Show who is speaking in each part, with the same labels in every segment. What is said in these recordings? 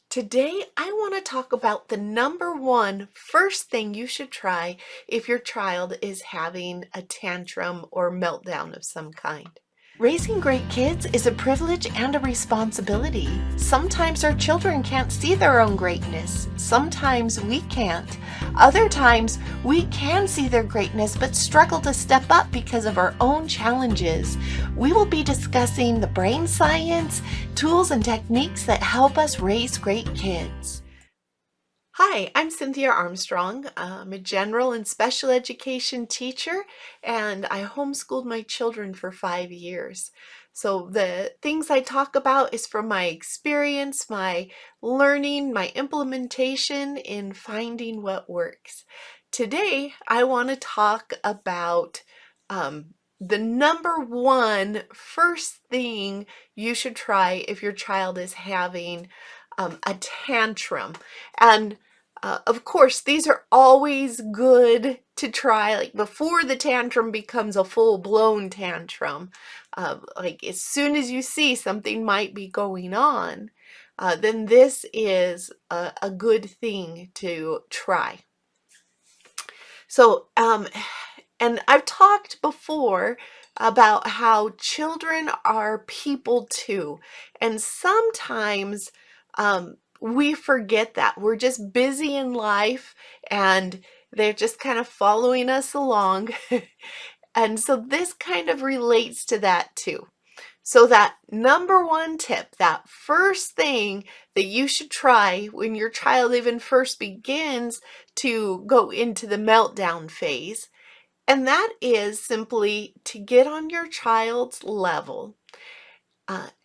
Speaker 1: Today, I want to talk about the number one first thing you should try if your child is having a tantrum or meltdown of some kind. Raising great kids is a privilege and a responsibility. Sometimes our children can't see their own greatness. Sometimes we can't. Other times we can see their greatness but struggle to step up because of our own challenges. We will be discussing the brain science, tools and techniques that help us raise great kids. Hi, I'm Cynthia Armstrong. I'm a general and special education teacher, and I homeschooled my children for 5 years. So the things I talk about is from my experience, my learning, my implementation in finding what works. Today, I want to talk about the number one first thing you should try if your child is having a tantrum. And of course, these are always good to try, like before the tantrum becomes a full-blown tantrum. Like as soon as you see something might be going on, then this is a good thing to try. So, and I've talked before about how children are people too, and sometimes we forget that. We're just busy in life and they're just kind of following us along. And so this kind of relates to that too. So that number one tip, that first thing that you should try when your child even first begins to go into the meltdown phase, and that is simply to get on your child's level.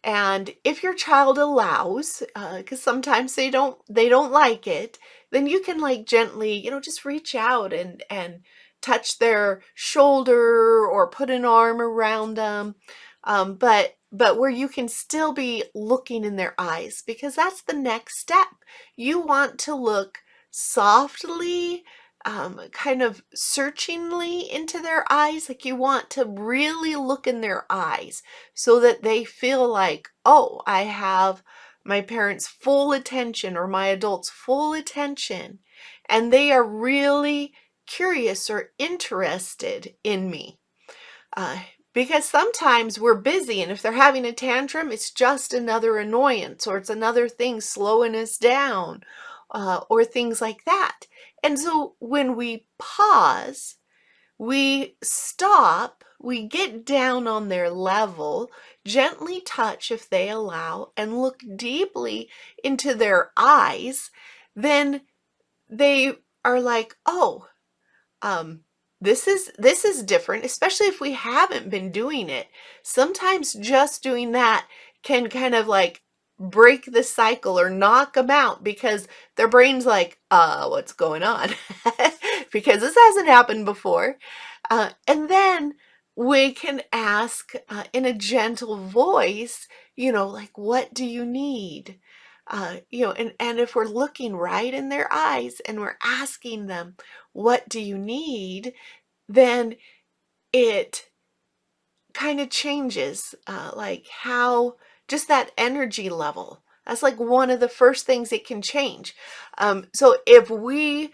Speaker 1: And if your child allows, because sometimes they don't like it, then you can like gently, just reach out and touch their shoulder or put an arm around them. But where you can still be looking in their eyes, because that's the next step. You want to look softly, kind of searchingly into their eyes, like you want to really look in their eyes so that they feel like, oh, I have my parents' full attention or my adults' full attention, and they are really curious or interested in me. Because sometimes we're busy, and if they're having a tantrum, it's just another annoyance, or it's another thing slowing us down, or things like that. And so when we pause, we stop, we get down on their level, gently touch if they allow, and look deeply into their eyes, then they are like, oh, this is different, especially if we haven't been doing it. Sometimes just doing that can kind of like break the cycle or knock them out because their brain's like, what's going on? Because this hasn't happened before. And then we can ask in a gentle voice, like, what do you need? And if we're looking right in their eyes and we're asking them, what do you need? Then it kind of changes, like how just that energy level. That's like one of the first things it can change. So if we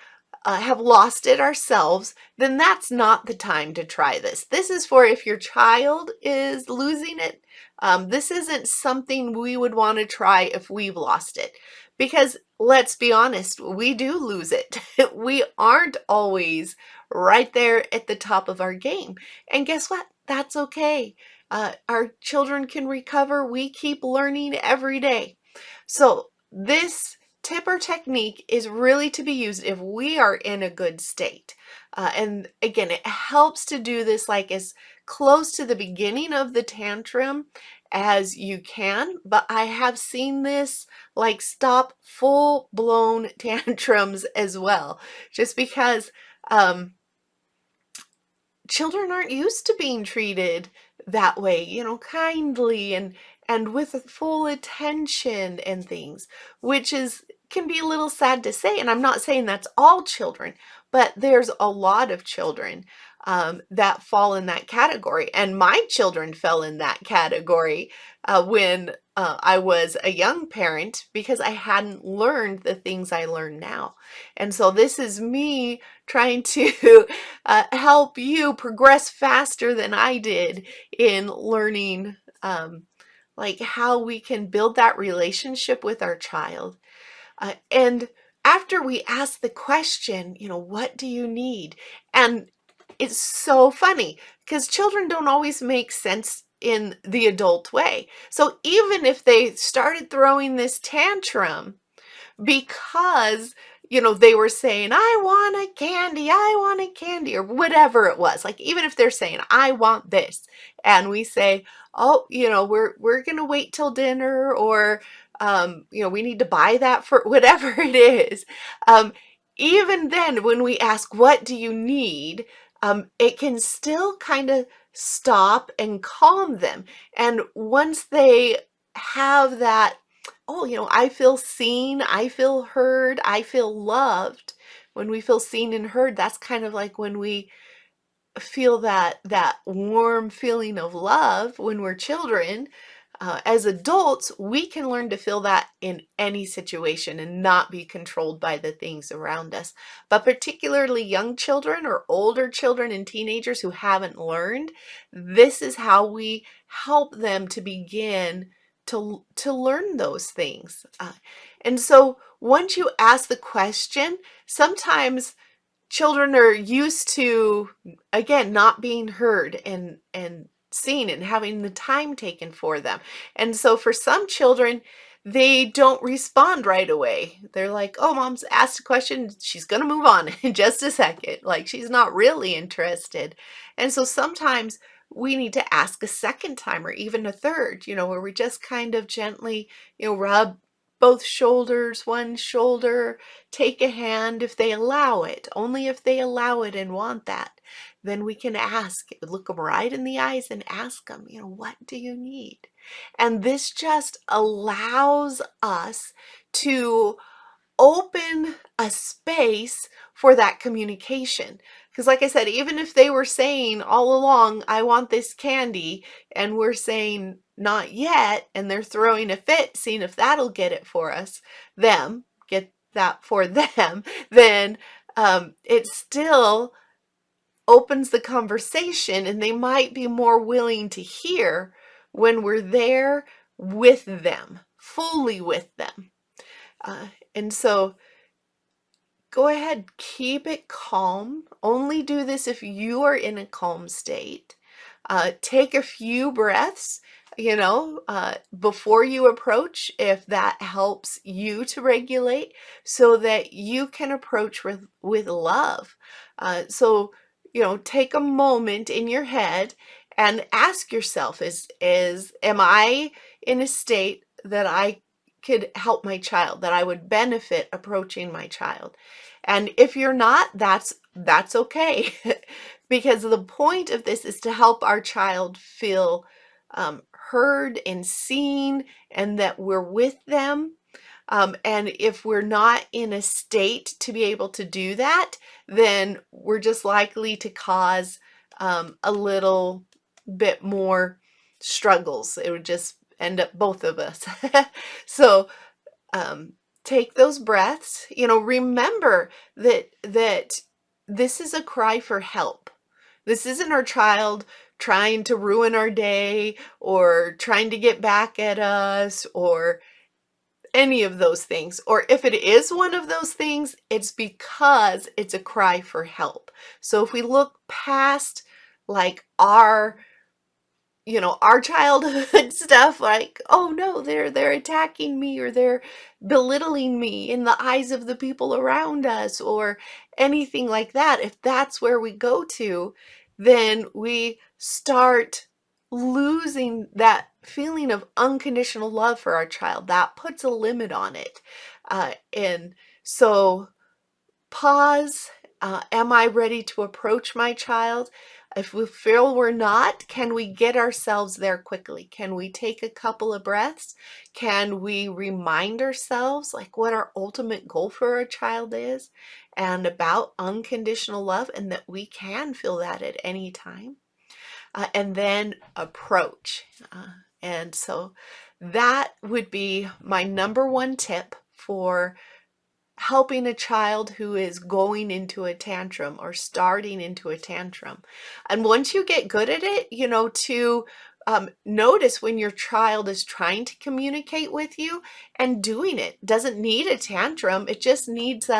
Speaker 1: have lost it ourselves, then that's not the time to try this. This is for if your child is losing it. This isn't something we would want to try if we've lost it. Because let's be honest, we do lose it. We aren't always right there at the top of our game. And guess what? That's okay. Our children can recover. We keep learning every day. So this tip or technique is really to be used if we are in a good state. And again, it helps to do this like as close to the beginning of the tantrum as you can, but I have seen this like stop full-blown tantrums as well, just because children aren't used to being treated that way, kindly and with full attention and things, which can be a little sad to say. And I'm not saying that's all children, but there's a lot of children that fall in that category. And my children fell in that category when I was a young parent, because I hadn't learned the things I learn now. And so this is me trying to help you progress faster than I did in learning like how we can build that relationship with our child. And after we ask the question, what do you need? And it's so funny because children don't always make sense in the adult way. So even if they started throwing this tantrum because they were saying, I want a candy, I want a candy, or whatever it was, like even if they're saying, I want this, and we say, oh, we're gonna wait till dinner, or we need to buy that for whatever it is. Even then, when we ask, what do you need, it can still kind of stop and calm them. And once they have that, oh, I feel seen, I feel heard, I feel loved. When we feel seen and heard, that's kind of like when we feel that warm feeling of love when we're children. As adults, we can learn to feel that in any situation and not be controlled by the things around us. But particularly young children or older children and teenagers who haven't learned, this is how we help them to begin to learn those things. And so once you ask the question, sometimes children are used to, again, not being heard and seen and having the time taken for them. And so for some children, they don't respond right away. They're like, oh, mom's asked a question, she's going to move on in just a second. Like she's not really interested. And so sometimes we need to ask a second time or even a third, where we just kind of gently, rub both shoulders, one shoulder, take a hand if they allow it. Only if they allow it and want that, then we can ask, look them right in the eyes and ask them, what do you need? And this just allows us to open a space for that communication. Because like I said, even if they were saying all along, I want this candy, and we're saying not yet, and they're throwing a fit, seeing if that'll get it for us, get that for them, then it still opens the conversation, and they might be more willing to hear when we're there with them, fully with them. And so go ahead, keep it calm. Only do this if you are in a calm state. Take a few breaths, before you approach, if that helps you to regulate, so that you can approach with love. So, take a moment in your head and ask yourself, am I in a state that I could help my child, that I would benefit approaching my child? And if you're not, that's okay. Because the point of this is to help our child feel heard and seen, and that we're with them. And if we're not in a state to be able to do that, then we're just likely to cause a little bit more struggles. It would just end up both of us. So take those breaths. Remember that this is a cry for help. This isn't our child trying to ruin our day or trying to get back at us or any of those things. Or if it is one of those things, it's because it's a cry for help. So if we look past like our childhood stuff, like, oh no, they're attacking me, or they're belittling me in the eyes of the people around us, or anything like that, if that's where we go to, then we start losing that feeling of unconditional love for our child. That puts a limit on it. And so pause. Am I ready to approach my child? If we feel we're not, can we get ourselves there quickly? Can we take a couple of breaths? Can we remind ourselves like what our ultimate goal for our child is and about unconditional love, and that we can feel that at any time? And then approach. And so that would be my number one tip for helping a child who is going into a tantrum or starting into a tantrum. And once you get good at it, to notice when your child is trying to communicate with you and doing it. Doesn't need a tantrum. It just needs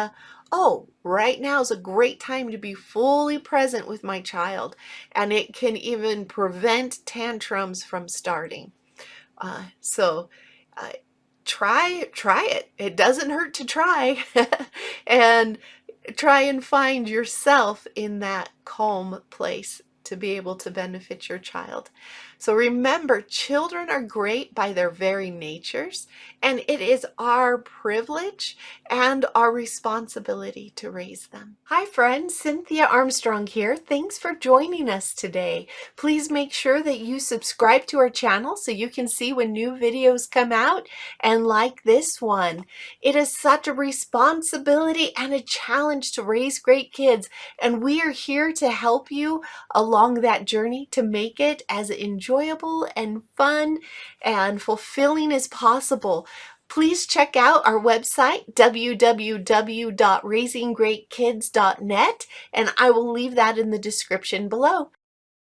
Speaker 1: oh, right now is a great time to be fully present with my child. And it can even prevent tantrums from starting. So try it. It doesn't hurt to try. And try and find yourself in that calm place to be able to benefit your child. So remember, children are great by their very natures, and it is our privilege and our responsibility to raise them. Hi friends, Cynthia Armstrong here. Thanks for joining us today. Please make sure that you subscribe to our channel so you can see when new videos come out, and like this one. It is such a responsibility and a challenge to raise great kids, and we are here to help you along that journey to make it as enjoyable and fun and fulfilling as possible. Please check out our website, www.raisinggreatkids.net, and I will leave that in the description below.